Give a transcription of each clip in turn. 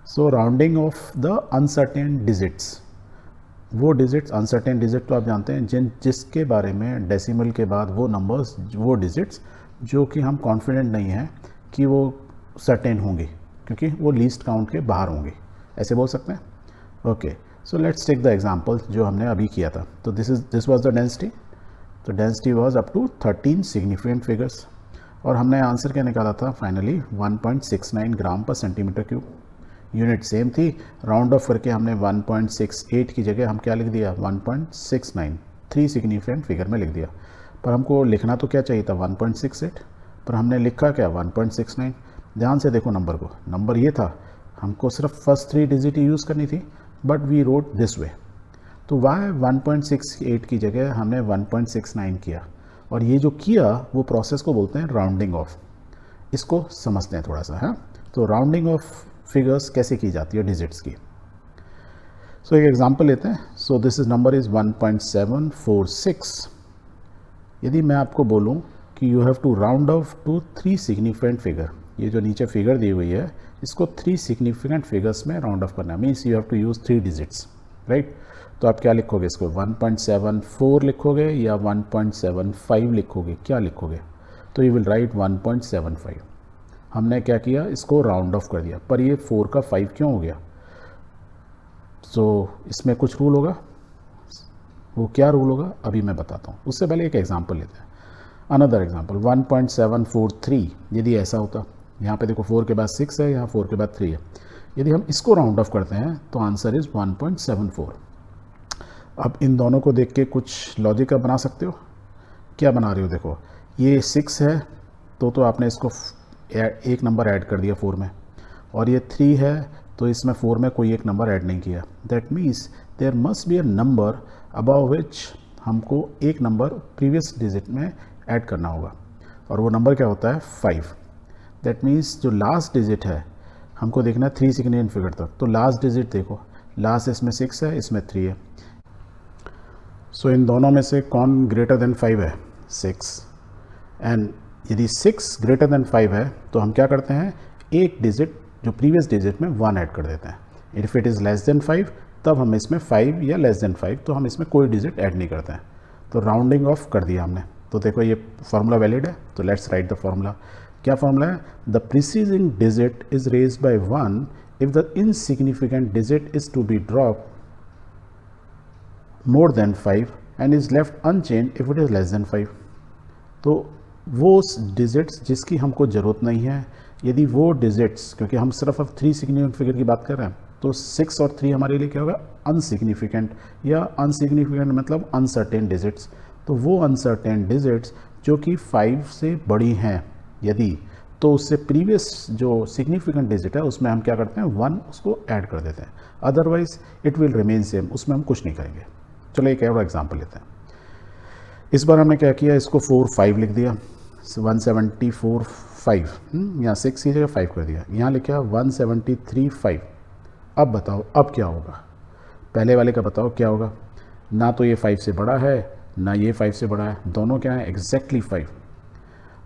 So rounding off the uncertain digits, वो digits uncertain digit तो आप जानते हैं जिसके बारे में डेसिमल के बाद वो नंबर्स, वो डिजिट्स जो कि हम कॉन्फिडेंट नहीं हैं कि वो सर्टेन होंगे क्योंकि वो लीस्ट काउंट के बाहर होंगे, ऐसे बोल सकते हैं। Okay, so let's take the example जो हमने अभी किया था। तो दिस वाज द डेंसिटी। तो density was up to 13 significant figures और हमने आंसर क्या निकाला था फाइनली 1.69 ग्राम पर सेंटीमीटर क्यूब। यूनिट सेम थी, राउंड ऑफ करके हमने 1.68 की जगह हम क्या लिख दिया 1.69, 3 सिग्निफिकेंट फिगर में लिख दिया। पर हमको लिखना तो क्या चाहिए था 1.68, पर हमने लिखा क्या 1.69। ध्यान से देखो नंबर को, नंबर ये था, हमको सिर्फ फर्स्ट 3 डिजिट यूज़ करनी थी, but we wrote this way. तो वाई 1.68 की जगह हमने 1.69 किया, और ये जो किया वो प्रोसेस को बोलते हैं राउंडिंग ऑफ। इसको समझते हैं थोड़ा सा, है। तो राउंडिंग ऑफ फिगर्स कैसे की जाती है डिजिट्स की। सो एक एग्जांपल लेते हैं। So this is number is 1.746। यदि मैं आपको बोलूं कि you have to round off to 3 significant figure, ये जो नीचे फिगर दी हुई है इसको 3 सिग्निफिकेंट फिगर्स में राउंड ऑफ करना, means you have to use 3 digits, right. तो आप क्या लिखोगे इसको 1.74 लिखोगे या 1.75 लिखोगे, क्या लिखोगे? तो यू विल राइट 1.75। हमने क्या किया, इसको राउंड ऑफ कर दिया, पर ये 4 का 5 क्यों हो गया? इसमें कुछ रूल होगा, वो क्या रूल होगा अभी मैं बताता हूँ। उससे पहले एक एग्जांपल लेते हैं, अनदर एग्जांपल 1.743। यदि ऐसा होता, यहाँ पे देखो 4 के बाद 6 है, यहाँ 4 के बाद 3 है, यदि हम इसको राउंड ऑफ करते हैं तो आंसर इज 1.74। अब इन दोनों को देख के कुछ लॉजिक आप बना सकते हो। क्या बना रहे हो? देखो ये 6 है तो आपने इसको एक नंबर ऐड कर दिया 4 में, और ये 3 है तो इसमें 4 में कोई एक नंबर ऐड नहीं किया। That means there must be a number above which हमको एक नंबर प्रीवियस डिजिट में ऐड करना होगा, और वो नंबर क्या होता है 5। दैट मीन्स जो लास्ट डिजिट है हमको देखना है 3 सिग्निफिकेंट फिगर तक। तो लास्ट डिजिट देखो, लास्ट इसमें 6 है, इसमें 3 है। सो इन दोनों में से कौन ग्रेटर देन 5 है? 6। एंड यदि 6 ग्रेटर देन 5 है तो हम क्या करते हैं, एक डिजिट जो प्रीवियस डिजिट में 1 ऐड कर देते हैं। If it is less than 5 तब हम इसमें 5 या लेस देन 5 तो हम इसमें कोई डिजिट ऐड नहीं करते हैं। तो राउंडिंग ऑफ कर दिया हमने। तो देखो ये फार्मूला वैलिड है, तो लेट्स राइट द फार्मूला। क्या फार्मूला है? The preceding digit is raised by 1 if the insignificant digit is to be drop more than 5 and is left unchanged if it is less than 5। तो वो digits जिसकी हमको ज़रूरत नहीं है, यदि वो डिजिट्स, क्योंकि हम सिर्फ अब 3 सिग्निफिकेंट फिगर की बात कर रहे हैं, तो 6 और 3 हमारे लिए क्या होगा, अनसिग्निफिकेंट, या अनसिग्निफिकेंट मतलब अनसर्टेन डिजिट्स। तो वो अनसर्टेन डिजिट्स जो कि 5 से बड़ी हैं यदि, तो उससे प्रीवियस जो सिग्निफिकेंट डिजिट है उसमें हम क्या करते हैं 1 उसको ऐड कर देते हैं, otherwise it will remain same, उसमें हम कुछ नहीं करेंगे। चलो एक और एग्जांपल लेते हैं। इस बार हमने क्या किया, इसको 4 5 लिख दिया, 174 5, यहाँ 6 की जगह 5 कर दिया, यहाँ लिखा 173 5। अब बताओ अब क्या होगा, पहले वाले का बताओ क्या होगा। ना तो ये 5 से बड़ा है ना ये 5 से बड़ा है, दोनों क्या है एग्जैक्टली 5।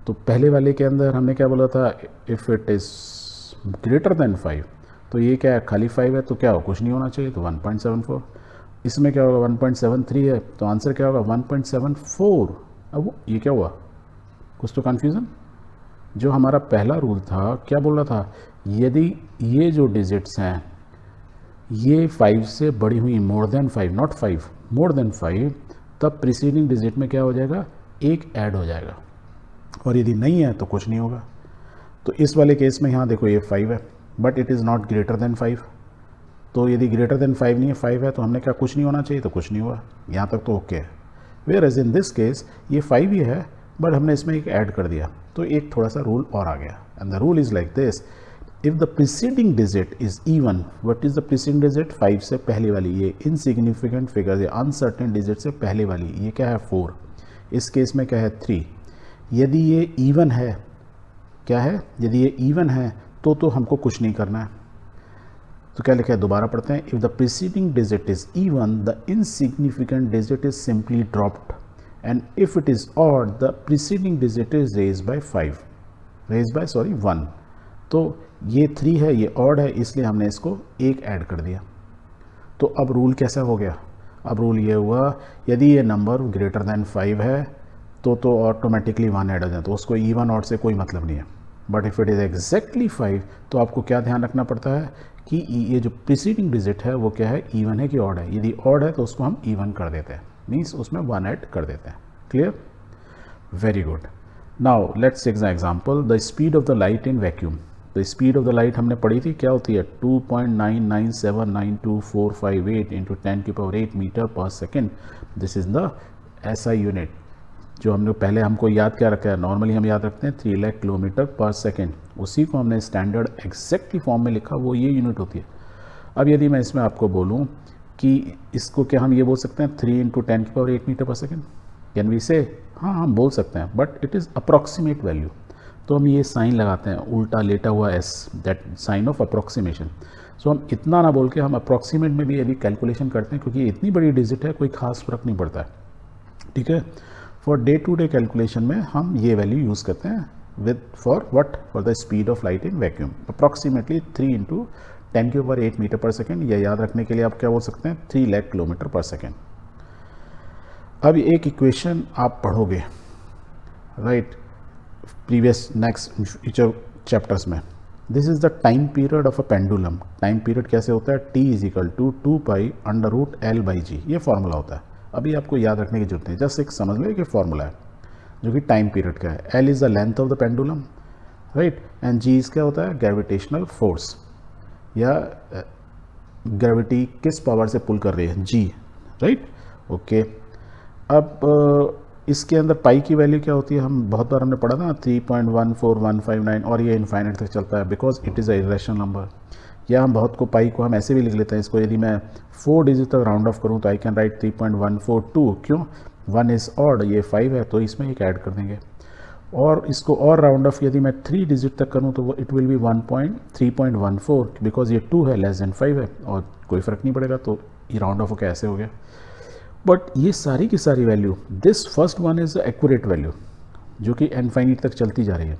तो पहले वाले के अंदर हमने क्या बोला था, if it is greater than 5, तो ये क्या है खाली 5 है तो क्या हो, कुछ नहीं होना चाहिए, तो 1.74। इसमें क्या होगा 1.73 है तो आंसर क्या होगा 1.74। अब ये क्या हुआ, कुछ तो कन्फ्यूज़न। जो हमारा पहला रूल था क्या बोल रहा था, यदि ये जो डिजिट्स हैं ये 5 से बड़ी हुई, more than 5 not 5, more than 5, तब प्रीसीडिंग डिजिट में क्या हो जाएगा, एक ऐड हो जाएगा, और यदि नहीं है तो कुछ नहीं होगा। तो इस वाले केस में यहाँ देखो ये 5 है but it is not greater than 5। तो यदि ग्रेटर देन 5 नहीं है, 5 है, तो हमने क्या कुछ नहीं होना चाहिए, तो कुछ नहीं हुआ, यहाँ तक तो ओके है। Whereas in this case ये 5 ही है बट हमने इसमें एक ऐड कर दिया, तो एक थोड़ा सा रूल और आ गया। And the rule is like this, if the preceding digit is even, what is the preceding digit, 5 से पहले वाली, ये इनसिग्निफिकेंट फिगर या अनसर्टेन डिजिट से पहले वाली, ये क्या है 4, इस केस में क्या है 3। यदि ये इवन है, क्या है, यदि ये इवन है तो हमको कुछ नहीं करना है। तो क्या लिखा है, दोबारा पढ़ते हैं, if the preceding digit is even the insignificant digit is simply dropped, and if it is odd the preceding digit is raised by 1। तो ये 3 है, ये ऑड है, इसलिए हमने इसको 1 ऐड कर दिया। तो अब रूल कैसा हो गया? अब रूल ये हुआ, यदि ये नंबर ग्रेटर देन 5 है तो ऑटोमेटिकली 1 ऐड हो जाए, तो उसको इवन ऑड से कोई मतलब नहीं है। But if it is exactly 5 तो आपको क्या ध्यान रखना पड़ता है कि ये जो प्रीसीडिंग डिजिट है वो क्या है, इवन है कि ऑड है। यदि ऑड है तो उसको हम इवन कर देते हैं, मीन्स उसमें 1 ऐड कर देते हैं। Clear? Very good. Now let's take the example, the speed of the light in vacuum. The speed of the light हमने पढ़ी थी, क्या होती है? 2.99792458 into 10⁸ metre per second. This is the SI unit, जो हमने पहले हमको याद क्या रखा है, नॉर्मली हम याद रखते हैं 3 लाख किलोमीटर पर सेकेंड, उसी को हमने स्टैंडर्ड एग्जैक्टली फॉर्म में लिखा, वो ये यूनिट होती है। अब यदि मैं इसमें आपको बोलूँ कि इसको क्या हम ये बोल सकते हैं 3 into 10⁸ metre per second, can we से? हाँ, हम बोल सकते हैं, but it is approximate value. तो हम ये साइन लगाते हैं, उल्टा लेटा हुआ S, that sign of approximation. So हम इतना ना बोल के हम अप्रॉक्सीमेट में भी यदि कैलकुलेशन करते हैं, क्योंकि इतनी बड़ी डिजिट है, कोई खास फर्क नहीं पड़ता है। ठीक है, for day to day calculation में हम ये वैल्यू यूज़ करते हैं with for what, for the speed of light in vacuum, approximately 3 into 10⁸ metre per second. या याद रखने के लिए आप क्या बोल सकते हैं, 3 लाख किलोमीटर पर सेकेंड। अब एक इक्वेशन आप पढ़ोगे, right, previous next future chapters में। This is the time period of a pendulum. Time period कैसे होता है? T = 2π√L/g, ये फॉर्मूला होता है। अभी आपको याद रखने की जरूरत नहीं, जस्ट एक समझ लो कि फॉर्मूला है जो कि टाइम पीरियड का है। L is the length of the pendulum, right, and G क्या होता है? ग्रेविटेशनल फोर्स, या ग्रेविटी किस पावर से पुल कर रही है, G, राइट, ओके। अब इसके अंदर पाई की वैल्यू क्या होती है? हम बहुत बार हमने पढ़ा था 3.14159, और ये इनफाइनाइट तक चलता है because it is a irrational number. या हम बहुत को पाई को हम ऐसे भी लिख लेते हैं, इसको यदि मैं 4 डिजिट तक राउंड ऑफ करूं तो आई कैन राइट 3.142। क्यों? 1 इज़ ऑड, ये 5 है तो इसमें एक ऐड कर देंगे। और इसको और राउंड ऑफ यदि मैं 3 डिजिट तक करूं तो वो इट विल बी 3.14, बिकॉज ये 2 है, लेस देन 5 है, और कोई फ़र्क नहीं पड़ेगा, तो ये राउंड ऑफ कैसे हो गया। बट ये सारी की सारी value, this first one is accurate value जो कि इनफाइनिट तक चलती जा रही है।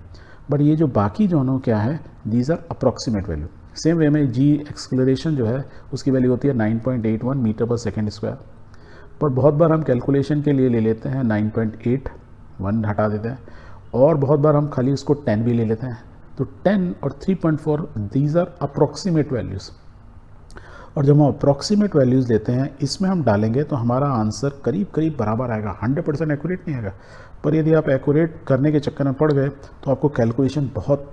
बट ये जो बाकी दोनों क्या है, these are approximate value. Same way में G एक्सक्लरेशन जो है उसकी वैल्यू होती है 9.81 मीटर पर सेकेंड स्क्वायर। पर बहुत बार हम कैलकुलेशन के लिए ले लेते हैं 9.8, 1 हटा देते हैं, और बहुत बार हम खाली उसको 10 भी ले लेते हैं। तो 10 और 3.4 दीज आर अप्रॉक्सीमेट वैल्यूज़। और जब हम अप्रॉक्सीमेट वैल्यूज़ लेते हैं, इसमें हम डालेंगे तो हमारा आंसर करीब करीब बराबर आएगा, 100% एक्यूरेट नहीं आएगा। पर यदि आप एक्यूरेट करने के चक्कर में पड़ गए तो आपको कैलकुलेशन बहुत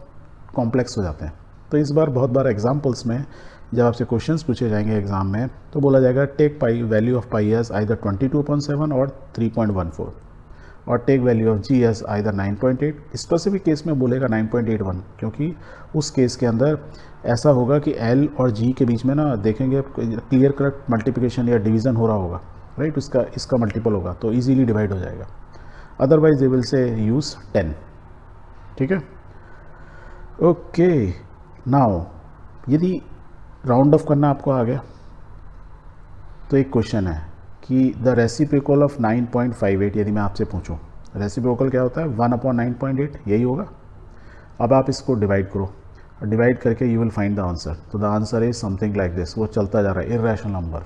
कॉम्प्लेक्स हो जाते हैं। तो इस बार बहुत बार एग्जाम्पल्स में जब आपसे क्वेश्चंस पूछे जाएंगे एग्जाम में, तो बोला जाएगा take pi value of pi as either 22.7 और 3.14, और take value of G as either 9.8। Specific case में बोलेगा 9.81, क्योंकि उस केस के अंदर ऐसा होगा कि L और G के बीच में ना देखेंगे क्लियर कट मल्टीप्लिकेशन या डिवीज़न हो रहा होगा, राइट, इसका मल्टीपल होगा तो इजीली डिवाइड हो जाएगा। Otherwise they will say use 10। ठीक है, ओके। नाउ यदि राउंड ऑफ करना आपको आ गया तो एक क्वेश्चन है कि द रेसिप्रोकल ऑफ 9.58, यदि मैं आपसे पूछूं रेसिप्रोकल क्या होता है, 1/9.8, यही होगा। अब आप इसको डिवाइड करो, डिवाइड करके you will find the answer. तो the answer is something like this, वो चलता जा रहा है इरेशनल नंबर।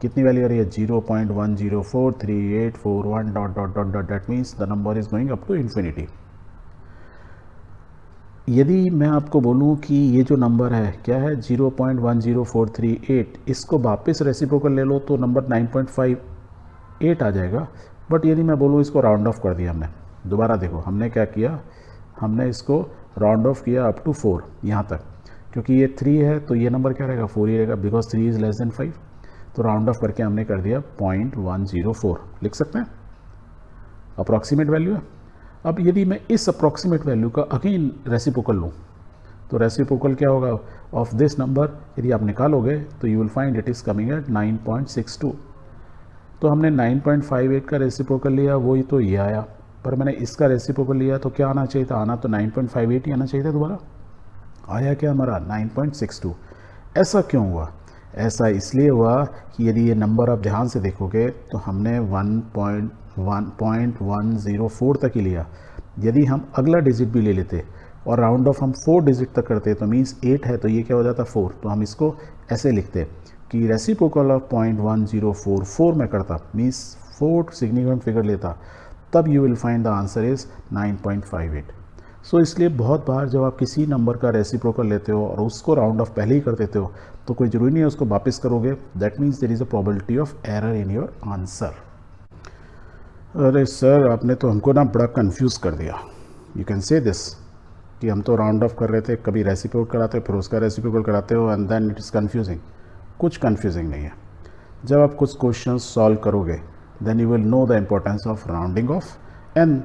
कितनी वैल्यू आ रही है? 0.1043841 dot dot dot dot, that means the number is going up to infinity. यदि मैं आपको बोलूं कि ये जो नंबर है क्या है, 0.10438, इसको वापस रेसिप्रोकल ले लो तो नंबर 9.58 आ जाएगा। बट यदि मैं बोलूं इसको राउंड ऑफ कर दिया हमने, दोबारा देखो हमने क्या किया, हमने इसको राउंड ऑफ किया अप टू 4 यहाँ तक, क्योंकि ये 3 है तो ये नंबर क्या रहेगा, 4 ही रहेगा, बिकॉज 3 इज़ लेस देन 5। तो राउंड ऑफ करके हमने कर दिया 0.104, लिख सकते हैं, अप्रॉक्सीमेट वैल्यू है। अब यदि मैं इस अप्रॉक्सीमेट वैल्यू का अगेन रेसिप्रोकल लूँ तो रेसिप्रोकल क्या होगा ऑफ दिस नंबर, यदि आप निकालोगे तो you will find it is coming at 9.62। तो हमने 9.58 का रेसिप्रोकल लिया, वही तो ये आया, पर मैंने इसका रेसिप्रोकल लिया तो क्या आना चाहिए था, आना तो 9.58 ही आना चाहिए था, दोबारा आया क्या हमारा 9.62। ऐसा क्यों हुआ? ऐसा इसलिए हुआ कि यदि ये नंबर आप ध्यान से देखोगे तो हमने 1.104 तक ही लिया। यदि हम अगला डिजिट भी ले लेते और राउंड ऑफ हम 4 डिजिट तक करते हैं, तो मीन्स 8 है तो ये क्या हो जाता 4, तो हम इसको ऐसे लिखते कि रेसिप्रोकल ऑफ 0.1044 में करता, मीन्स 4 सिग्निफिकेंट फिगर लेता, तब you will find the answer is 9.58। सो इसलिए बहुत बार जब आप किसी नंबर का रेसिप्रोकल लेते हो और उसको राउंड ऑफ पहले ही कर देते हो तो कोई ज़रूरी नहीं है उसको वापस करोगे, that means there is a probability of error in your answer. अरे सर आपने तो हमको ना बड़ा कंफ्यूज कर दिया, यू कैन से दिस कि हम तो राउंड ऑफ कर रहे थे, कभी रेसिप्रोकल कराते हो फिर उसका रेसिप्रोकल कराते हो and then it is confusing. कुछ कन्फ्यूजिंग नहीं है। जब आप कुछ क्वेश्चन सॉल्व करोगे then you will know the importance of rounding off and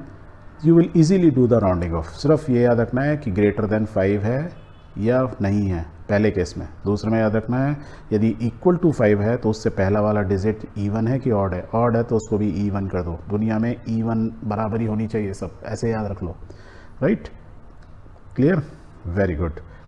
you will easily do the rounding off. सिर्फ ये याद रखना है कि ग्रेटर देन 5 है या नहीं है पहले केस में। दूसरे में याद रखना है यदि इक्वल टू 5 है तो उससे पहला वाला डिजिट इवन है कि ऑड है, ऑड है तो उसको भी इवन कर दो। दुनिया में इवन बराबरी होनी चाहिए सब, ऐसे याद रख लो, राइट? क्लियर? Very good.